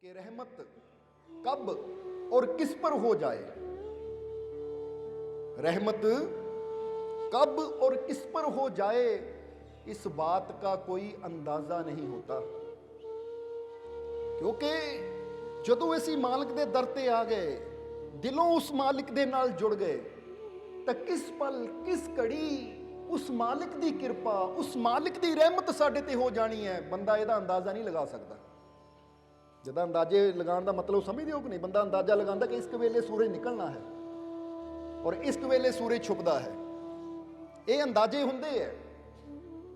कि रहमत कब और किस पर हो जाए। रहमत कब और किस पर हो जाए इस बात का कोई अंदाजा नहीं होता, क्योंकि जदों असीं मालिक दे दर ते आ गए, दिलों उस मालिक दे नाल जुड़ गए, तो किस पल किस घड़ी उस मालिक दी किरपा, उस मालिक दी रहमत साडे ते हो जानी है, बंदा इहदा अंदाजा नहीं लगा सकता। जिदा अंदाजे लगाने का मतलब समझते हो कि नहीं? बंदा अंदाजा लगाता कि इस वेले सूरज निकलना है और इस वेले सूरज छुपदा है। ये अंदाजे हुंदे है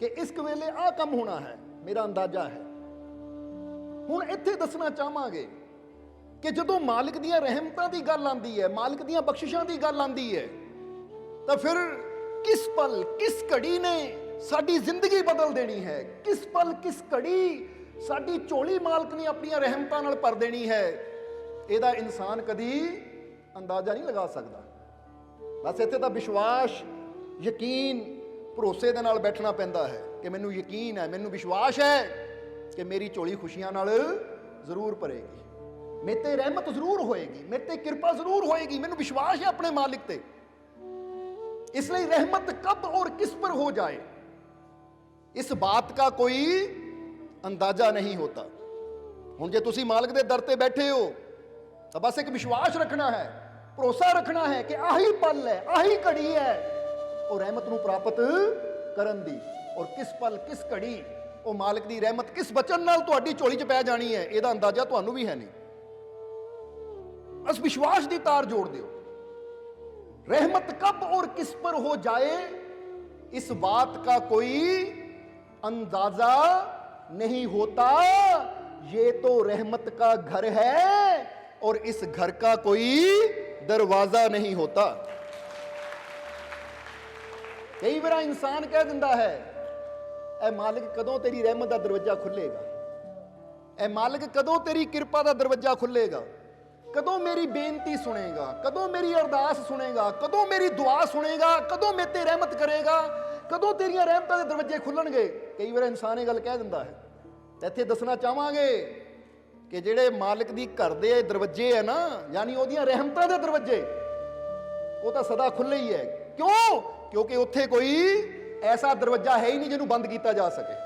कि इस वेले आ काम होना है, मेरा अंदाजा है। हुण इत्थे दसना चाहांगे कि जदों मालिक दियां रहमतां दी गल आंदी है, मालिक दियां बख्शिशां दी गल आंदी है, तो फिर किस पल किस घड़ी ने साडी जिंदगी बदल देनी है, किस पल किस घड़ी साडी झोली मालिक ने अपनी रहमतां नाल भर देनी है, इहदा इंसान कदी अंदाजा नहीं लगा सकता। बस इत्थे तां विश्वास, यकीन, भरोसे दे नाल बैठना पैंदा है कि मैनूं यकीन है, मैनूं विश्वास है कि मेरी झोली खुशियां नाल जरूर भरेगी, मेरे ते रहमत जरूर होएगी, मेरे ते किरपा जरूर होएगी, मैनूं विश्वास है अपने मालिक ते। इसलिए रहमत कब और किस पर हो जाए इस बात का कोई अंदाजा नहीं होता। हुण जे तुसीं मालिक दे दर ते बैठे हो तो बस एक विश्वास रखना है, भरोसा रखना है कि आही पल है, आही घड़ी है और रहमत नूं प्राप्त करन दी। और किस पल किस घड़ी वो मालिक दी रहमत किस वचन नाल तुहाडी झोली च पै जानी है, इहदा अंदाजा तुहानूं भी है नहीं। बस विश्वास दी तार जोड़ दिओ। रहमत कब और किस पर हो जाए इस बात का कोई अंदाजा नहीं होता। ये तो रहमत का घर है और इस घर का कोई दरवाजा नहीं होता। कई बार इंसान कह दिंदा है, ऐ मालिक कदों तेरी रहमत का दरवाजा खुलेगा, ऐ मालिक कदों तेरी किरपा का दरवाजा खुलेगा, कदों मेरी बेनती सुनेगा, कदों मेरी अरदास सुनेगा, कदों मेरी दुआ सुनेगा, कदों मेरे ते रहमत करेगा, कदों तेरियां रहमतां दे दरवाजे खुलणगे। कई बार इंसान ये गल कह दिंदा है। इत्थे दसना चाहांगे कि जिहड़े मालिक दी घर दे दरवाजे है ना, यानी ओहदियां रहमतां दे दरवाजे, वो तो सदा खुले ही है। क्यों? क्योंकि उत्थे कोई ऐसा दरवाजा है ही नहीं जिन्हों बंद किया जा सके।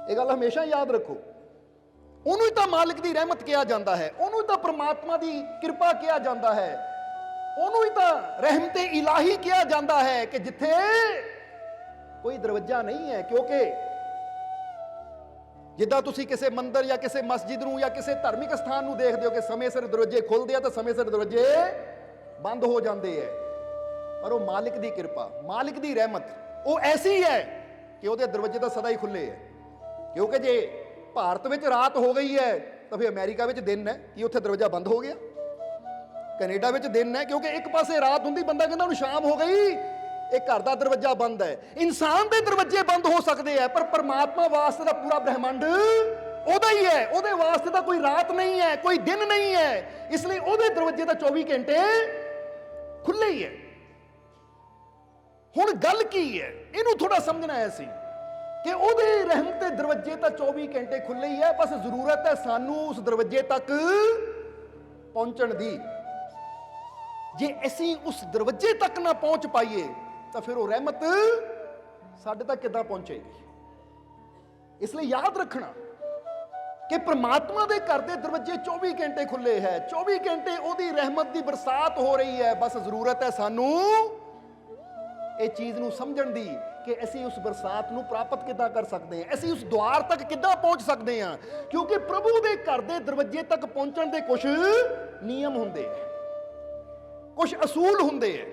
ये गल हमेशा याद रखो। ਉਹਨੂੰ ਹੀ ਤਾਂ ਮਾਲਿਕ ਦੀ ਰਹਿਮਤ ਕਿਹਾ ਜਾਂਦਾ ਹੈ, ਉਹਨੂੰ ਹੀ ਤਾਂ ਪ੍ਰਮਾਤਮਾ ਦੀ ਕਿਰਪਾ ਕਿਹਾ ਜਾਂਦਾ ਹੈ, ਉਹਨੂੰ ਹੀ ਤਾਂ ਰਹਿਮਤ ਇਲਾਹੀ ਕਿਹਾ ਜਾਂਦਾ ਹੈ ਕਿ ਜਿੱਥੇ ਕੋਈ ਦਰਵਾਜ਼ਾ ਨਹੀਂ ਹੈ। ਕਿਉਂਕਿ ਜਿੱਦਾਂ ਤੁਸੀਂ ਕਿਸੇ ਮੰਦਰ ਜਾਂ ਕਿਸੇ ਮਸਜਿਦ ਨੂੰ ਜਾਂ ਕਿਸੇ ਧਾਰਮਿਕ ਸਥਾਨ ਨੂੰ ਦੇਖਦੇ ਹੋ ਕਿ ਸਮੇਂ ਸਿਰ ਦਰਵਾਜ਼ੇ ਖੁੱਲਦੇ ਆ ਤਾਂ ਸਮੇਂ ਸਿਰ ਦਰਵਾਜ਼ੇ ਬੰਦ ਹੋ ਜਾਂਦੇ ਹੈ, ਪਰ ਉਹ ਮਾਲਿਕ ਦੀ ਕਿਰਪਾ, ਮਾਲਿਕ ਦੀ ਰਹਿਮਤ ਉਹ ਐਸੀ ਹੈ ਕਿ ਉਹਦੇ ਦਰਵਾਜ਼ੇ ਤਾਂ ਸਦਾ ਹੀ ਖੁੱਲੇ ਹੈ। ਕਿਉਂਕਿ ਜੇ ਭਾਰਤ ਵਿੱਚ ਰਾਤ ਹੋ ਗਈ ਹੈ ਤਾਂ ਫਿਰ ਅਮਰੀਕਾ ਵਿੱਚ ਦਿਨ ਹੈ, ਕਿ ਉੱਥੇ ਦਰਵਾਜ਼ਾ ਬੰਦ ਹੋ ਗਿਆ? ਕੈਨੇਡਾ ਵਿੱਚ ਦਿਨ ਹੈ, ਕਿਉਂਕਿ ਇੱਕ ਪਾਸੇ ਰਾਤ ਹੁੰਦੀ, ਬੰਦਾ ਕਹਿੰਦਾ ਹੁਣ ਸ਼ਾਮ ਹੋ ਗਈ, ਇਹ ਘਰ ਦਾ ਦਰਵਾਜ਼ਾ ਬੰਦ ਹੈ। ਇਨਸਾਨ ਦੇ ਦਰਵਾਜ਼ੇ ਬੰਦ ਹੋ ਸਕਦੇ ਆ, ਪਰ ਪਰਮਾਤਮਾ ਵਾਸਤੇ ਦਾ ਪੂਰਾ ਬ੍ਰਹਿਮੰਡ ਉਹਦਾ ਹੀ ਹੈ, ਉਹਦੇ ਵਾਸਤੇ ਤਾਂ ਕੋਈ ਰਾਤ ਨਹੀਂ ਹੈ, ਕੋਈ ਦਿਨ ਨਹੀਂ ਹੈ। ਇਸ ਲਈ ਉਹਦੇ ਦਰਵਾਜ਼ੇ ਤਾਂ 24 ਘੰਟੇ ਖੁੱਲੇ ਹੀ ਹੈ। ਹੁਣ ਗੱਲ ਕੀ ਹੈ, ਇਹਨੂੰ ਥੋੜਾ ਸਮਝਣਾ ਹੈ ਅਸੀਂ कि ਉਹਦੇ ਰਹਿਮਤ ਦੇ ਦਰਵਾਜ਼ੇ ਤਾਂ 24 ਘੰਟੇ ਖੁੱਲੇ ਹੀ ਹੈ, ਬਸ ਜ਼ਰੂਰਤ ਹੈ ਸਾਨੂੰ ਉਸ ਦਰਵਾਜ਼ੇ ਤੱਕ ਪਹੁੰਚਣ ਦੀ। ਜੇ ਅਸੀਂ ਉਸ ਦਰਵਾਜ਼ੇ ਤੱਕ ਨਾ ਪਹੁੰਚ ਪਾਈਏ ਤਾਂ ਫਿਰ ਉਹ ਰਹਿਮਤ ਸਾਡੇ ਤੱਕ ਕਿੱਦਾਂ ਪਹੁੰਚੇਗੀ? ਇਸ ਲਈ ਯਾਦ ਰੱਖਣਾ ਕਿ ਪ੍ਰਮਾਤਮਾ ਦੇ ਘਰ ਦੇ ਦਰਵਾਜ਼ੇ 24 ਘੰਟੇ ਖੁੱਲੇ ਹੈ, 24 ਘੰਟੇ ਉਹਦੀ ਰਹਿਮਤ ਦੀ ਬਰਸਾਤ ਹੋ ਰਹੀ ਹੈ। ਬਸ ਜ਼ਰੂਰਤ ਹੈ ਸਾਨੂੰ ਇਹ ਚੀਜ਼ ਨੂੰ ਸਮਝਣ ਦੀ ਕਿ ਅਸੀਂ ਉਸ ਬਰਸਾਤ ਨੂੰ ਪ੍ਰਾਪਤ ਕਿੱਦਾਂ ਕਰ ਸਕਦੇ ਹਾਂ, ਅਸੀਂ ਉਸ ਦੁਆਰ ਤੱਕ ਕਿੱਦਾਂ ਪਹੁੰਚ ਸਕਦੇ ਹਾਂ। ਕਿਉਂਕਿ ਪ੍ਰਭੂ ਦੇ ਘਰ ਦੇ ਦਰਵਾਜ਼ੇ ਤੱਕ ਪਹੁੰਚਣ ਦੇ ਕੁਝ ਨਿਯਮ ਹੁੰਦੇ ਹੈ, ਕੁਝ ਅਸੂਲ ਹੁੰਦੇ ਹੈ।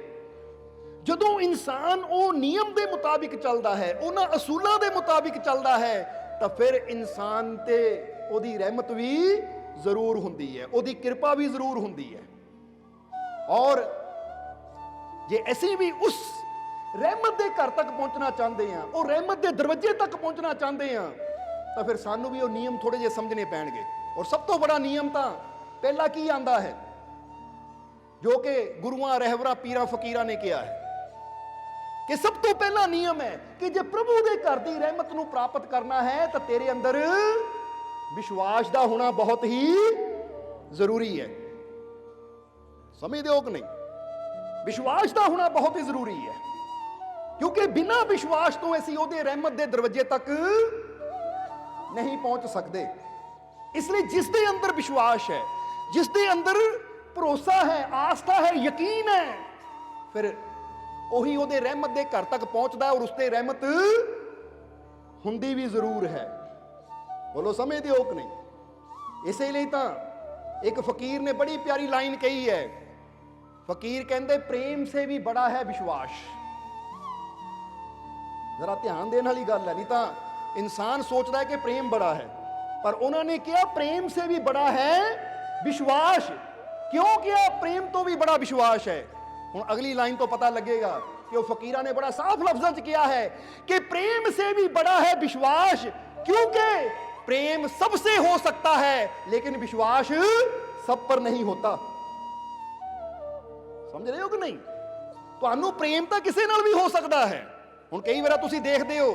ਜਦੋਂ ਇਨਸਾਨ ਉਹ ਨਿਯਮ ਦੇ ਮੁਤਾਬਿਕ ਚੱਲਦਾ ਹੈ, ਉਹਨਾਂ ਅਸੂਲਾਂ ਦੇ ਮੁਤਾਬਿਕ ਚੱਲਦਾ ਹੈ, ਤਾਂ ਫਿਰ ਇਨਸਾਨ ਤੇ ਉਹਦੀ ਰਹਿਮਤ ਵੀ ਜ਼ਰੂਰ ਹੁੰਦੀ ਹੈ, ਉਹਦੀ ਕਿਰਪਾ ਵੀ ਜ਼ਰੂਰ ਹੁੰਦੀ ਹੈ। ਔਰ ਜੇ ਅਸੀਂ ਵੀ ਉਸ ਰਹਿਮਤ ਦੇ ਘਰ ਤੱਕ ਪਹੁੰਚਣਾ ਚਾਹੁੰਦੇ ਹਾਂ, ਉਹ ਰਹਿਮਤ ਦੇ ਦਰਵਾਜ਼ੇ ਤੱਕ ਪਹੁੰਚਣਾ ਚਾਹੁੰਦੇ ਹਾਂ, ਤਾਂ ਫਿਰ ਸਾਨੂੰ ਵੀ ਉਹ ਨਿਯਮ ਥੋੜੇ ਜਿਹੇ ਸਮਝਣੇ ਪੈਣਗੇ। ਔਰ ਸਭ ਤੋਂ ਬੜਾ ਨਿਯਮ ਤਾਂ ਪਹਿਲਾ ਕੀ ਆਂਦਾ ਹੈ, ਜੋ ਕਿ ਗੁਰੂਆਂ, ਰਹਿਬਰਾਂ, ਪੀਰਾਂ, ਫਕੀਰਾਂ ਨੇ ਕਿਹਾ ਹੈ ਕਿ ਸਭ ਤੋਂ ਪਹਿਲਾ ਨਿਯਮ ਹੈ ਕਿ ਜੇ ਪ੍ਰਭੂ ਦੇ ਘਰ ਦੀ ਰਹਿਮਤ ਨੂੰ ਪ੍ਰਾਪਤ ਕਰਨਾ ਹੈ ਤਾਂ ਤੇਰੇ ਅੰਦਰ विश्वास का होना बहुत ही जरूरी है। समझते हो कि नहीं? विश्वास का होना बहुत ही जरूरी है, क्योंकि बिना विश्वास तो असीं उहदे रहमत के दरवाजे तक नहीं पहुंच सकते। इसलिए जिसके अंदर विश्वास है, जिसके अंदर भरोसा है, आस्था है, यकीन है, फिर उही उहदे रहमत के घर तक पहुंचता है, और उसते रहमत हुंदी भी जरूर है। बोलो समझते हो कि नहीं? इसीलिए तो एक फकीर ने बड़ी प्यारी लाइन कही है। फकीर कहते प्रेम से भी बड़ा है विश्वास। जरा ध्यान देने वाली गल है, नहीं तो इंसान सोचता है कि प्रेम बड़ा है, पर उन्होंने कहा प्रेम से भी बड़ा है विश्वास। क्यों किया? प्रेम तो भी बड़ा विश्वास है। हुण अगली लाइन तो पता लगेगा कि वो फकीरा ने बड़ा साफ लफ्ज़ों में किया है कि प्रेम से भी बड़ा है विश्वास, क्योंकि प्रेम सबसे हो सकता है लेकिन विश्वास सब पर नहीं होता। समझ रहे हो कि नहीं? ਤੁਹਾਨੂੰ प्रेम तो किसी नाल भी हो सकता है। हुण कई बार तुसीं देखदे हो,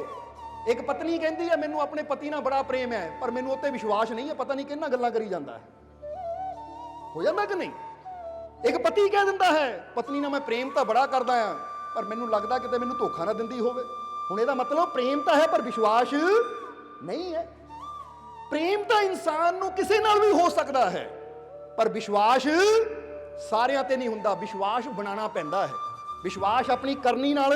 एक पत्नी कहती है मैनूं अपने पति नाल बड़ा प्रेम है, पर मैनूं उत्ते विश्वास नहीं है, पता नहीं किहनां गल्लां करी जांदा है। हो जांदा कि नहीं? एक पति कह दिंदा है पत्नी नाल मैं प्रेम तो बड़ा करदा हां, पर मैनूं लगदा किते मैनूं धोखा ना दिंदी होवे। हुण इहदा मतलब प्रेम तो है पर विश्वास नहीं है। प्रेम तो इंसान नूं किसी नाल भी हो सकता है, पर विश्वास सारिਆਂ ते नहीं हुंदा। विश्वास बनाना पैंदा है, विश्वास अपनी करनी नाल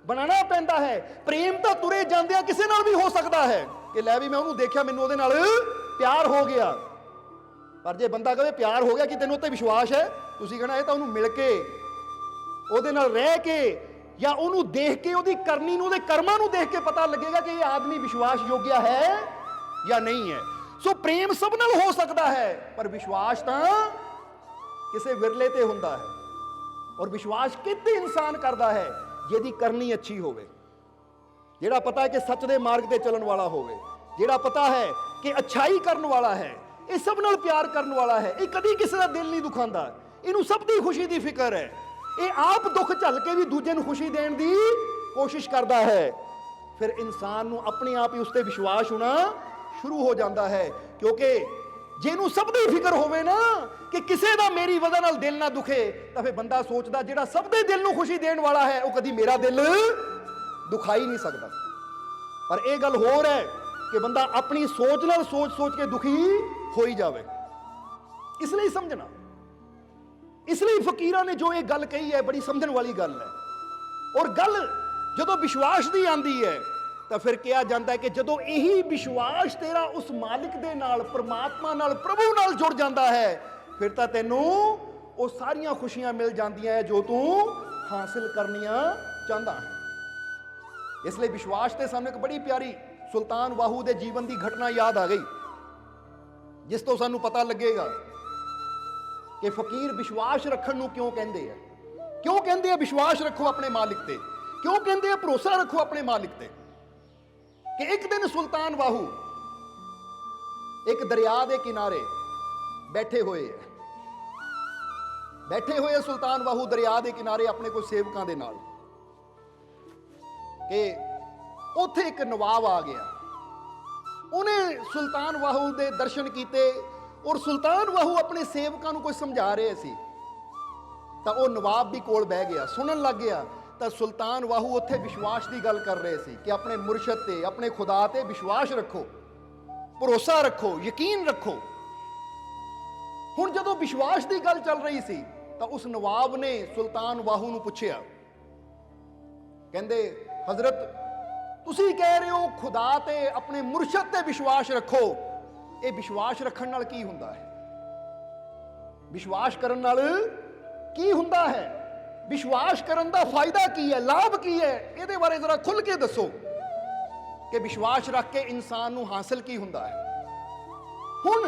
बनाना पैंदा है। प्रेम तो तुरे जांदियां किसी नाल भी हो सकता है कि लै भी मैं उहनूं देखिया मैनूं उहदे नाल प्यार हो गया, पर जे बंदा कहे प्यार हो गया कि तैनूं उत्ते विश्वास है, तुसीं कहना ये तां उहनूं मिल के उहदे नाल रह के या उहनूं देख के उहदी करनी नूं उहदे कर्मां नूं देख के पता लगेगा कि ये आदमी विश्वास योग्य है या नहीं है। सो प्रेम सब नाल हो सकता है, पर विश्वास तां किसी विरले ते हुंदा है। और विश्वास किते इंसान करता है? जिहदी करनी अच्छी होवे, जिहड़ा पता है कि सच दे मार्ग ते चलन वाला होवे, जिहड़ा पता है कि अच्छाई करन वाला है, ये सब नाल प्यार करन वाला है, ये कदी किसी का दिल नहीं दुखांदा, इहनूं सब दी खुशी दी फिक्र है, ये आप दुख झल के भी दूजे नूं खुशी देण दी कोशिश करता है। फिर इंसान नूं अपने आप ही उस ते विश्वास होना शुरू हो जाता है, क्योंकि ਜਿਹਨੂੰ ਸਭ ਦੀ ਫਿਕਰ ਹੋਵੇ ਨਾ ਕਿ ਕਿਸੇ ਦਾ ਮੇਰੀ ਵਜ੍ਹਾ ਨਾਲ ਦਿਲ ਨਾ ਦੁਖੇ, ਤਾਂ ਫਿਰ ਬੰਦਾ ਸੋਚਦਾ ਜਿਹੜਾ ਸਭ ਦੇ ਦਿਲ ਨੂੰ ਖੁਸ਼ੀ ਦੇਣ ਵਾਲਾ ਹੈ ਉਹ ਕਦੀ ਮੇਰਾ ਦਿਲ ਦੁਖਾ ਹੀ ਨਹੀਂ ਸਕਦਾ। ਪਰ ਇਹ ਗੱਲ ਹੋਰ ਹੈ ਕਿ ਬੰਦਾ ਆਪਣੀ ਸੋਚ ਨਾਲ ਸੋਚ ਕੇ ਦੁਖੀ ਹੋ ਹੀ ਜਾਵੇ। ਇਸ ਲਈ ਸਮਝਣਾ, ਇਸ ਲਈ ਫਕੀਰਾਂ ਨੇ ਜੋ ਇਹ ਗੱਲ ਕਹੀ ਹੈ ਬੜੀ ਸਮਝਣ ਵਾਲੀ ਗੱਲ ਹੈ। ਔਰ ਗੱਲ ਜਦੋਂ ਵਿਸ਼ਵਾਸ ਦੀ ਆਂਦੀ ਹੈ ਤਾਂ ਫਿਰ ਕਿਹਾ ਜਾਂਦਾ ਹੈ ਕਿ ਜਦੋਂ ਇਹੀ ਵਿਸ਼ਵਾਸ ਤੇਰਾ ਉਸ ਮਾਲਿਕ ਦੇ ਨਾਲ, ਪਰਮਾਤਮਾ ਨਾਲ, ਪ੍ਰਭੂ ਨਾਲ ਜੁੜ ਜਾਂਦਾ ਹੈ, ਫਿਰ ਤਾਂ ਤੈਨੂੰ ਉਹ ਸਾਰੀਆਂ ਖੁਸ਼ੀਆਂ ਮਿਲ ਜਾਂਦੀਆਂ ਹੈ ਜੋ ਤੂੰ ਹਾਸਿਲ ਕਰਨੀਆਂ ਚਾਹੁੰਦਾ ਹੈ। ਇਸ ਲਈ ਵਿਸ਼ਵਾਸ ਤੇ ਸਾਨੂੰ ਇੱਕ ਬੜੀ ਪਿਆਰੀ ਸੁਲਤਾਨ ਵਾਹੂ ਦੇ ਜੀਵਨ ਦੀ ਘਟਨਾ ਯਾਦ ਆ ਗਈ, ਜਿਸ ਤੋਂ ਸਾਨੂੰ ਪਤਾ ਲੱਗੇਗਾ ਕਿ ਫਕੀਰ ਵਿਸ਼ਵਾਸ ਰੱਖਣ ਨੂੰ ਕਿਉਂ ਕਹਿੰਦੇ ਆ। ਕਿਉਂ ਕਹਿੰਦੇ ਆ ਵਿਸ਼ਵਾਸ ਰੱਖੋ ਆਪਣੇ ਮਾਲਿਕ ਤੇ? ਕਿਉਂ ਕਹਿੰਦੇ ਆ ਭਰੋਸਾ ਰੱਖੋ ਆਪਣੇ ਮਾਲਿਕ ਤੇ? कि एक दिन सुल्तान वाहू एक दरिया के किनारे बैठे हुए सुल्तान वाहू दरिया के किनारे अपने कोई सेवकों के नाल कि उत्थे एक नवाब आ गया। उन्हें सुल्तान वाहू के दर्शन किए और सुल्तान वाहू अपने सेवकों को कोई समझा रहे सी, तो वह नवाब भी कोल बह गया, सुनन लग गया। तो सुल्तान वाहू उत्थे विश्वास की गल कर रहे सी कि अपने मुर्शद ते, अपने खुदा ते विश्वास रखो, भरोसा रखो, यकीन रखो। हुण जदों विश्वास की गल चल रही सी तो उस नवाब ने सुल्तान वाहू नूं पुछया, कहंदे हजरत तुसीं कह रहे हो खुदा ते अपने मुर्शद ते विश्वास रखो, ये विश्वास रखण नाल की हुंदा है? विश्वास करन नाल की हुंदा है? विश्वास करन दा फायदा की है, लाभ की है? इहदे बारे जरा खुल के दसो कि विश्वास रख के इंसान नूं हासिल की हुंदा है। हुण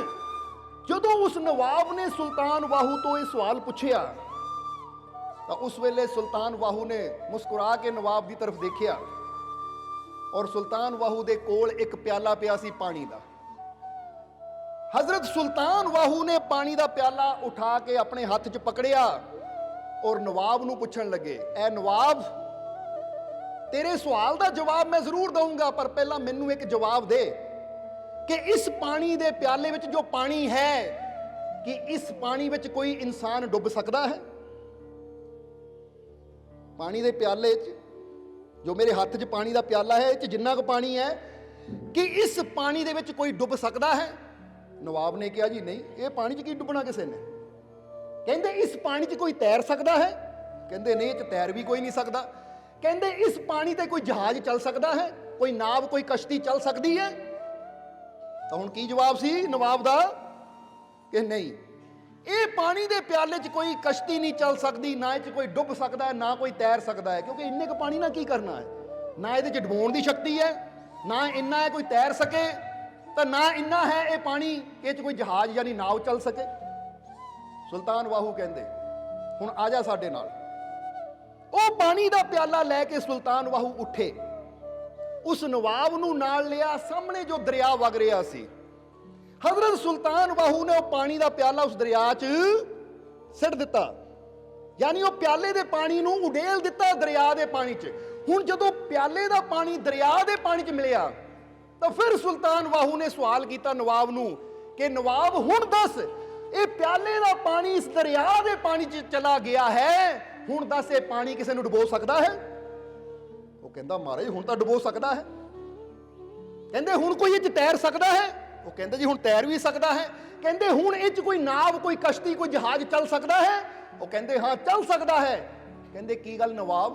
जदों उस नवाब ने सुल्तान वाहू तो यह सवाल पूछया तो उस वेले सुल्तान वाहू ने मुस्कुरा के नवाब की तरफ देखिया और सुल्तान वाहू दे कोल एक प्याला पिया सी पानी दा। हजरत सुल्तान वाहू ने पानी दा प्याला उठा के अपने हाथ च पकड़िया और नवाब नूं पुछण लगे, ऐ नवाब तेरे सवाल का जवाब मैं जरूर दूंगा, पर पहला मैनू एक जवाब दे कि इस पानी दे प्याले विच जो पानी है, कि इस पानी विच कोई इंसान डुब सकता है? पानी दे प्याले च, जो मेरे हाथ च पानी दा प्याला है, इस जिन्ना क पानी है, कि इस पानी दे विच कोई डुब सकता है? नवाब ने कहा जी नहीं, ये पानी च की डुबना किसी ने। कहते इस पानी च कोई तैर सकता है? कहते नहीं, इस तैर भी कोई नहीं सकता। कहते इस पानी ते कोई जहाज चल सकता है, कोई नाव कोई कश्ती चल सकती है? तो हुण की जवाब सी नवाब दा कि नहीं, ये पानी दे प्याले च कोई कश्ती नहीं चल सकती, ना इस कोई डुब सकता है, ना कोई तैर सकता है, क्योंकि इन्ने क पानी ना की करना है, ना ये डुबाउण दी शक्ति है, ना इन्ना है कोई तैर सके, तो ना इन्ना है ये पानी कि कोई जहाज यानी नाव चल सके। सुल्तान वाहू कहते हुण आ जा साडे नाल। ਉਹ पानी ਦਾ प्याला लैके सुल्तान वाहू उठे, उस नवाब नूं नाल लिया, सामने जो दरिया वग रहा सी, हजरत सुल्तान वाहू ने वो पानी का प्याला उस दरिया च सिट दिता, यानी वो प्याले दे पानी नूं उडेल दिता दरिया दे पानी च। हुण जदों प्याले दा पानी दरिया दे पानी च मिलिया, तो फिर सुल्तान वाहू ने सवाल किया नवाब नूं कि नवाब हुण दस, ये प्याले दा पानी इस दरिया दे पानी च चला गया है, हुण दस ये पानी किसी नूं डुबो सकता है? वो कहंदा महाराज हुण तां डुबो सकता है। कहंदे हुण कोई इह च तैर सकता है? वो कहंदे जी हुण तैर भी सकता है। कहंदे हुण इह च कोई नाव कोई कश्ती कोई जहाज चल सकता है? वो कहंदे हाँ चल सकता है। कहंदे की गल नवाब,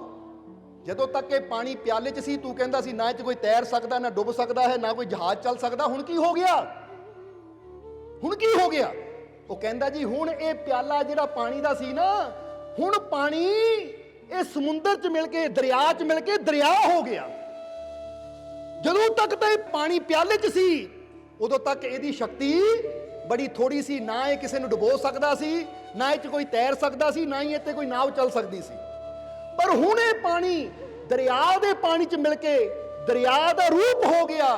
जदों तक ये पानी प्याले च सी तू कहंदा सी ना इह च कोई तैर सकता, ना डुब सकता है, ना कोई जहाज चल सकता, हुण की हो गया? हुण की हो गया? वो कहंदा जी हुण ये प्याला जिहड़ा पानी दा सी ना, हुण पानी ये समुंदर च मिल के दरिया च मिल के दरिया हो गया। जदों तक तो पानी प्याले च सी उदों तक इहदी शक्ति बड़ी थोड़ी सी, ना ये किसी नूं डुबो सकदा सी, ना इह च कोई तैर सकदा सी, ना ही इत्ते कोई नाव चल सकदी सी। पर हुण ये पानी दरिया दे पानी च मिल के दरिया दा रूप हो गया।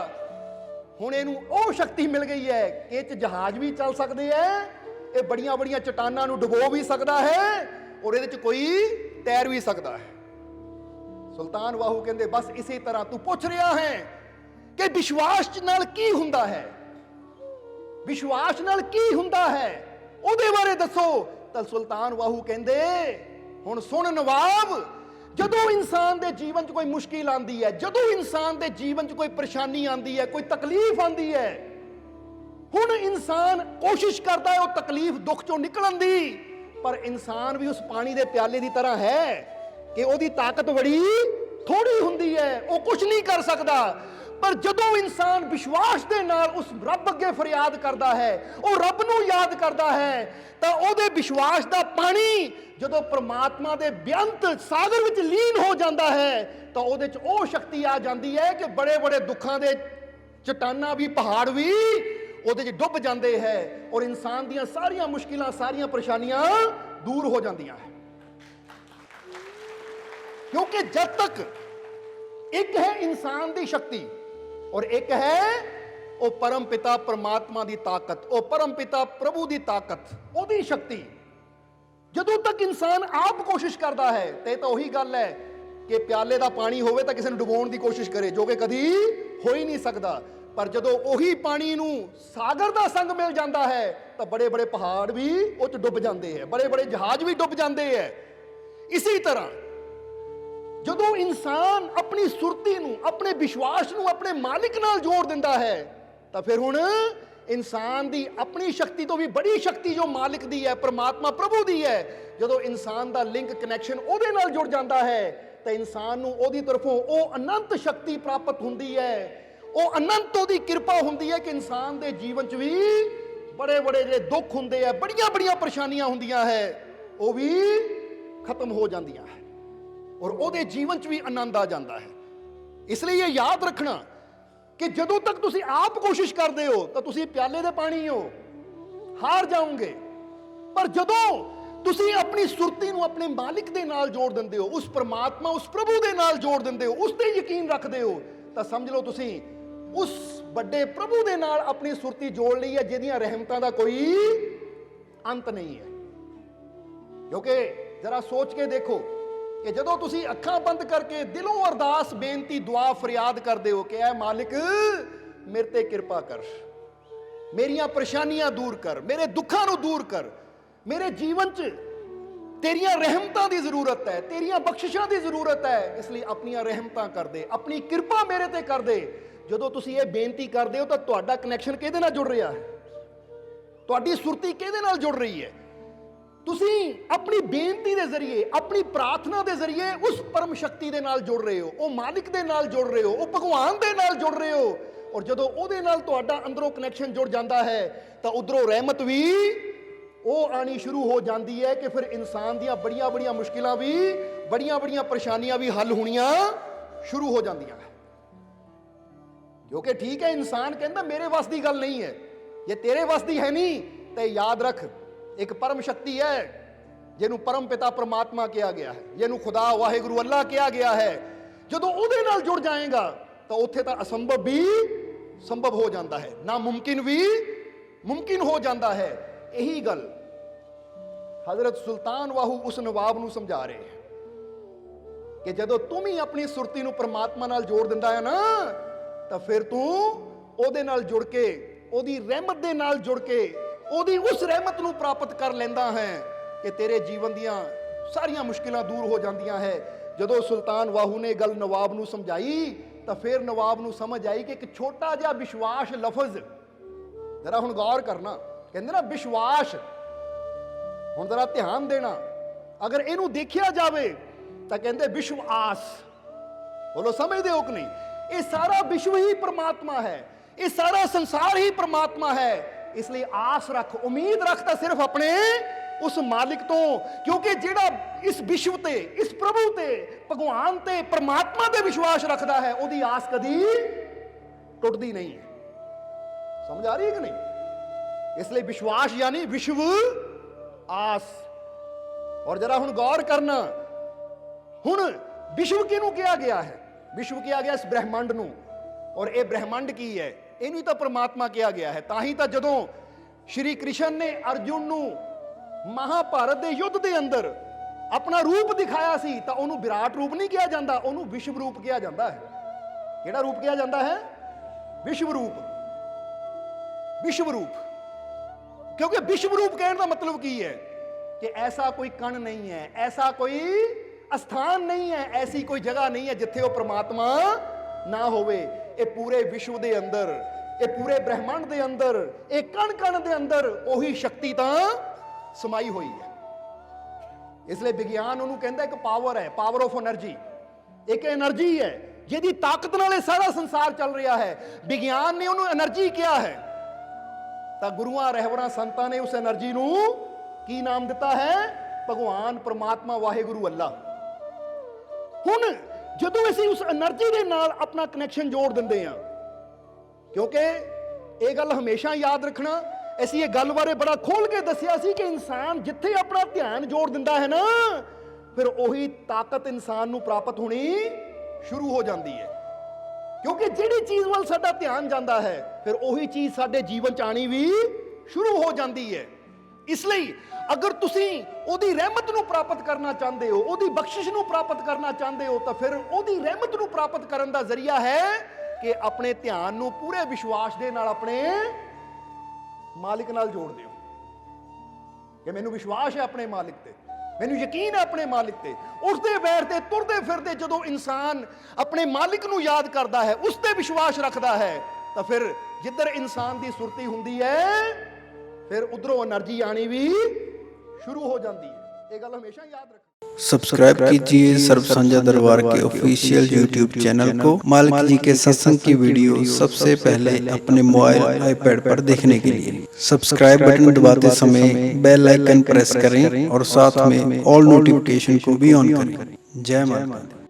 हुण इहनूं ओह शक्ति मिल गई है कि इह च जहाज भी चल सकदे है, ये बड़ियां बड़ियां चट्टानां नूं डुबो भी सकदा है, और ये कोई तैर भी सकता है। सुल्तान वाहू कहते बस इसी तरह तू पूछ रहा है कि विश्वास नाल की हुंदा है, विश्वास नाल की हुंदा है, उहदे बारे दसो। तो सुल्तान वाहू कहते हुण सुन नवाब, जदों इंसान दे जीवन च कोई मुश्किल आंदी है, जदों इंसान दे जीवन च कोई परेशानी आंदी है, कोई तकलीफ आंदी है, हुण इंसान कोशिश करता है वो तकलीफ दुख चों निकलण दी, पर इंसान भी उस पानी दे प्याले की तरह है कि ओदी ताकत बड़ी थोड़ी हुंदी है, वो कुछ नहीं कर सकता। पर जदों इंसान विश्वास दे नाल उस रब अगे फरियाद करता है, वो रब नूं याद करता है, तो ओदे विश्वास दा पानी जदों परमात्मा दे बेअंत सागर विच लीन हो जाता है, तो ओदे च ओ शक्ति आ जाती है कि बड़े बड़े दुखां दे चट्टानां भी पहाड़ भी ਉਹਦੇ 'ਚ ਡੁੱਬ ਜਾਂਦੇ ਹੈ, और इंसान ਦੀਆਂ ਸਾਰੀਆਂ ਮੁਸ਼ਕਿਲਾਂ ਸਾਰੀਆਂ ਪਰੇਸ਼ਾਨੀਆਂ दूर हो ਜਾਂਦੀਆਂ है। क्योंकि जब तक एक है इंसान की शक्ति और एक है वो परम पिता परमात्मा की ताकत, वो परम पिता प्रभु की ताकत, ओदी शक्ति, जदों तक इंसान आप कोशिश करता है तो वही गल है कि प्याले का पानी होवे तो किसी ने डुबाउण की कोशिश करे, जो कि कभी हो ही नहीं सकता। पर जदों उही पानी नूं सागर का संग मिल जाता है तो बड़े बड़े पहाड़ भी उस डुब जाते हैं, बड़े बड़े जहाज भी डुब जाते हैं। इसी तरह जदों इंसान अपनी सुरती नूं, अपने विश्वास नूं अपने मालिक नाल जोड़ दिंदा है, तो फिर हुण इंसान की अपनी शक्ति तो भी बड़ी शक्ति जो मालिक दी है, परमात्मा प्रभु दी है, जदों इंसान का लिंक कनैक्शन उहदे नाल जुड़ जाता है, तो इंसान नूं उहदी तरफों वो अनंत शक्ति प्राप्त हुंदी है, वो अनंत ओदी कृपा हुंदी है कि इंसान के जीवन च भी बड़े बड़े जो दुख हुंदे है, बड़ियां बड़ियां परेशानियां हुंदियां है, वो भी खत्म हो जांदियां है, और ओदे जीवन च भी आनंद आ जाता है। इसलिए ये याद रखना कि जदों तक तुसी आप कोशिश करते हो तो तुसी प्याले दे पानी हो, हार जाओगे। पर जदों तुसी अपनी सुरती नूं अपने मालिक दे नाल जोड़ दिंदे हो, उस परमात्मा उस प्रभु दे नाल जोड़ दिंदे हो, उस ते यकीन रखते हो, तो समझ लो तुसी उस बड़े प्रभु दे नाल अपनी सुरती जोड़ ली है, जिहदियां रहमतां दा कोई अंत नहीं है। क्योंकि जरा सोच के देखो कि जदों तुसी अखां बंद करके दिलों अरदास बेनती दुआ फरियाद करते हो कि ऐ मालिक मेरे ते किरपा कर, मेरियां परेशानियां दूर कर, मेरे दुखों को दूर कर। मेरे जीवन च तेरियां रहमतां की जरूरत है, तेरियां बख्शिशां की जरूरत है, इसलिए अपनियां रहमतां कर दे, अपनी किरपा मेरे ते कर दे। ਜਦੋਂ ਤੁਸੀਂ ਇਹ ਬੇਨਤੀ ਕਰਦੇ ਹੋ ਤਾਂ ਤੁਹਾਡਾ ਕਨੈਕਸ਼ਨ ਕਿਹਦੇ ਨਾਲ ਜੁੜ ਰਿਹਾ ਹੈ? ਤੁਹਾਡੀ ਸੁਰਤੀ ਕਿਹਦੇ ਨਾਲ ਜੁੜ ਰਹੀ ਹੈ? ਤੁਸੀਂ ਆਪਣੀ ਬੇਨਤੀ ਦੇ ਜ਼ਰੀਏ, ਆਪਣੀ ਪ੍ਰਾਰਥਨਾ ਦੇ ਜ਼ਰੀਏ ਉਸ ਪਰਮ ਸ਼ਕਤੀ ਦੇ ਨਾਲ ਜੁੜ ਰਹੇ ਹੋ, ਉਹ ਮਾਲਿਕ ਦੇ ਨਾਲ ਜੁੜ ਰਹੇ ਹੋ, ਉਹ ਭਗਵਾਨ ਦੇ ਨਾਲ ਜੁੜ ਰਹੇ ਹੋ। ਔਰ ਜਦੋਂ ਉਹਦੇ ਨਾਲ ਤੁਹਾਡਾ ਅੰਦਰੋਂ ਕਨੈਕਸ਼ਨ ਜੁੜ ਜਾਂਦਾ ਹੈ ਤਾਂ ਉਧਰੋਂ ਰਹਿਮਤ ਵੀ ਉਹ ਆਣੀ ਸ਼ੁਰੂ ਹੋ ਜਾਂਦੀ ਹੈ ਕਿ ਫਿਰ ਇਨਸਾਨ ਦੀਆਂ ਬੜੀਆਂ ਬੜੀਆਂ ਮੁਸ਼ਕਿਲਾਂ ਵੀ, ਬੜੀਆਂ ਬੜੀਆਂ ਪਰੇਸ਼ਾਨੀਆਂ ਵੀ ਹੱਲ ਹੋਣੀਆਂ ਸ਼ੁਰੂ ਹੋ ਜਾਂਦੀਆਂ। क्योंकि ठीक है, इंसान कहता मेरे वस की गल नहीं है, ये तेरे वस की है नहीं, तो याद रख एक परम शक्ति है जिन्हों परम पिता परमात्मा कहा गया है, जिन्हों खुदा वाहिगुरु अल्लाह कहा गया है। जो उहदे नाल जुड़ जाएगा तो उत्थे तो असंभव भी संभव हो जाता है, नामुमकिन भी मुमकिन हो जाता है। यही गल हजरत सुल्तान वाहू उस नवाब नूं समझा रहे हैं कि जदों तुम ही अपनी सुरती नूं परमात्मा नाल जोड़ दिंदा है ना, ਤਾਂ ਫਿਰ ਤੂੰ ਉਹਦੇ ਨਾਲ ਜੁੜ ਕੇ, ਉਹਦੀ ਰਹਿਮਤ ਦੇ ਨਾਲ ਜੁੜ ਕੇ, ਉਹਦੀ ਉਸ ਰਹਿਮਤ ਨੂੰ ਪ੍ਰਾਪਤ ਕਰ ਲੈਂਦਾ ਹੈ ਕਿ ਤੇਰੇ ਜੀਵਨ ਦੀਆਂ ਸਾਰੀਆਂ ਮੁਸ਼ਕਿਲਾਂ ਦੂਰ ਹੋ ਜਾਂਦੀਆਂ ਹੈ। ਜਦੋਂ ਸੁਲਤਾਨ ਵਾਹੂ ਨੇ ਗੱਲ ਨਵਾਬ ਨੂੰ ਸਮਝਾਈ ਤਾਂ ਫਿਰ ਨਵਾਬ ਨੂੰ ਸਮਝ ਆਈ ਕਿ ਇੱਕ ਛੋਟਾ ਜਿਹਾ ਵਿਸ਼ਵਾਸ ਲਫ਼ਜ਼, ਜ਼ਰਾ ਹੁਣ ਗੌਰ ਕਰਨਾ, ਕਹਿੰਦੇ ਨਾ ਵਿਸ਼ਵਾਸ, ਹੁਣ ਜ਼ਰਾ ਧਿਆਨ ਦੇਣਾ, ਅਗਰ ਇਹਨੂੰ ਦੇਖਿਆ ਜਾਵੇ ਤਾਂ ਕਹਿੰਦੇ ਵਿਸ਼ਵਾਸ। ਬੋਲੋ ਸਮਝਦੇ ਹੋ ਕਿ ਨਹੀਂ? ये सारा विश्व ही परमात्मा है, ये सारा संसार ही परमात्मा है। इसलिए आस रख, उम्मीद रखता सिर्फ अपने उस मालिक तो, क्योंकि जेड़ा इस विश्व ते, इस प्रभु ते, भगवान ते, परमात्मा ते विश्वास रखता है, ओदी आस कदी टुटदी नहीं है। समझ आ रही है कि नहीं? इसलिए विश्वास यानी विश्व आस। और जरा हुण गौर करना, हुण विश्व किहनूं कहा गया है? विश्व किया गया इस ब्रह्मांड नूं, और ये ब्रह्मांड की है, इनू तो परमात्मा किया गया है। तां ही तो जदों श्री कृष्ण ने अर्जुन नूं महाभारत के युद्ध के अंदर अपना रूप दिखाया सी तो उन्होंने विराट रूप नहीं कहा जाता, उन्होंने विश्व रूप कहा जाता है। किहड़ा रूप कहा जाता है? विश्व रूप। विश्व रूप, क्योंकि विश्व रूप कहने का मतलब की है कि ऐसा कोई कण नहीं है, ऐसा कोई स्थान नहीं है, ऐसी कोई जगह नहीं है जिथे वो परमात्मा ना होवे। ये पूरे विश्व के अंदर, ये पूरे ब्रह्मांड के अंदर, ये कण कण के अंदर ओही शक्ति तो समाई हुई है। इसलिए विज्ञान उन्होंने कहता एक पावर है, पावर ऑफ एनर्जी, एक एनर्जी है जिहदी ताकत नाल सारा संसार चल रहा है। विज्ञान ने उन्होंने एनर्जी किया है, तो गुरुआं रहबरां संतां ने उस एनर्जी नूं की नाम दिता है? भगवान परमात्मा वाहिगुरु अल्लाह। ਹੁਣ ਜਦੋਂ ਅਸੀਂ ਉਸ એનર્ਜੀ ਦੇ ਨਾਲ ਆਪਣਾ ਕਨੈਕਸ਼ਨ ਜੋੜ ਦਿੰਦੇ ਹਾਂ, ਕਿਉਂਕਿ ਇਹ ਗੱਲ ਹਮੇਸ਼ਾ ਯਾਦ ਰੱਖਣਾ, ਅਸੀਂ ਇਹ ਗੱਲ ਬਾਰੇ ਬੜਾ ਖੋਲ ਕੇ ਦੱਸਿਆ ਸੀ ਕਿ ਇਨਸਾਨ ਜਿੱਥੇ ਆਪਣਾ ਧਿਆਨ ਜੋੜ ਦਿੰਦਾ ਹੈ ਨਾ, ਫਿਰ ਉਹੀ ਤਾਕਤ ਇਨਸਾਨ ਨੂੰ ਪ੍ਰਾਪਤ ਹੋਣੀ ਸ਼ੁਰੂ ਹੋ ਜਾਂਦੀ ਹੈ। ਕਿਉਂਕਿ ਜਿਹੜੀ ਚੀਜ਼ ਵੱਲ ਸਾਡਾ ਧਿਆਨ ਜਾਂਦਾ ਹੈ, ਫਿਰ ਉਹੀ ਚੀਜ਼ ਸਾਡੇ ਜੀਵਨ 'ਚ ਆਣੀ ਵੀ ਸ਼ੁਰੂ ਹੋ ਜਾਂਦੀ ਹੈ। ਇਸ ਲਈ अगर तुसी ओदी रहमत नूं प्राप्त करना चाहते हो, ओदी बख्शिश नूं प्राप्त करना चाहते हो, तो फिर ओदी रहमत नूं प्राप्त करन दा जरिया है कि अपने ध्यान नूं पूरे विश्वास दे नाल अपने मालिक नाल जोड़ दिओ कि मैनूं विश्वास है अपने मालिक ते, मैनूं यकीन है अपने मालिक ते। उठदे बैठदे तुरदे फिरदे जदों इंसान अपने मालिक नूं याद करदा है, उस ते विश्वास रखदा है, तो फिर जिधर इंसान दी सुरती हुंदी है, फिर उधरों एनर्जी आनी भी शुरू हो जाती है। ये गल हमेशा याद रखना। सब्सक्राइब कीजिए सर्व साझा दरबार के ऑफिशियल यूट्यूब चैनल को। मालिक जी के सत्संग की वीडियो सबसे पहले अपने मोबाइल आईपैड पर देखने के लिए सब्सक्राइब बटन दबाते समय बेल आइकन प्रेस करें और साथ में ऑल नोटिफिकेशन को भी ऑन करें। जय माता दी।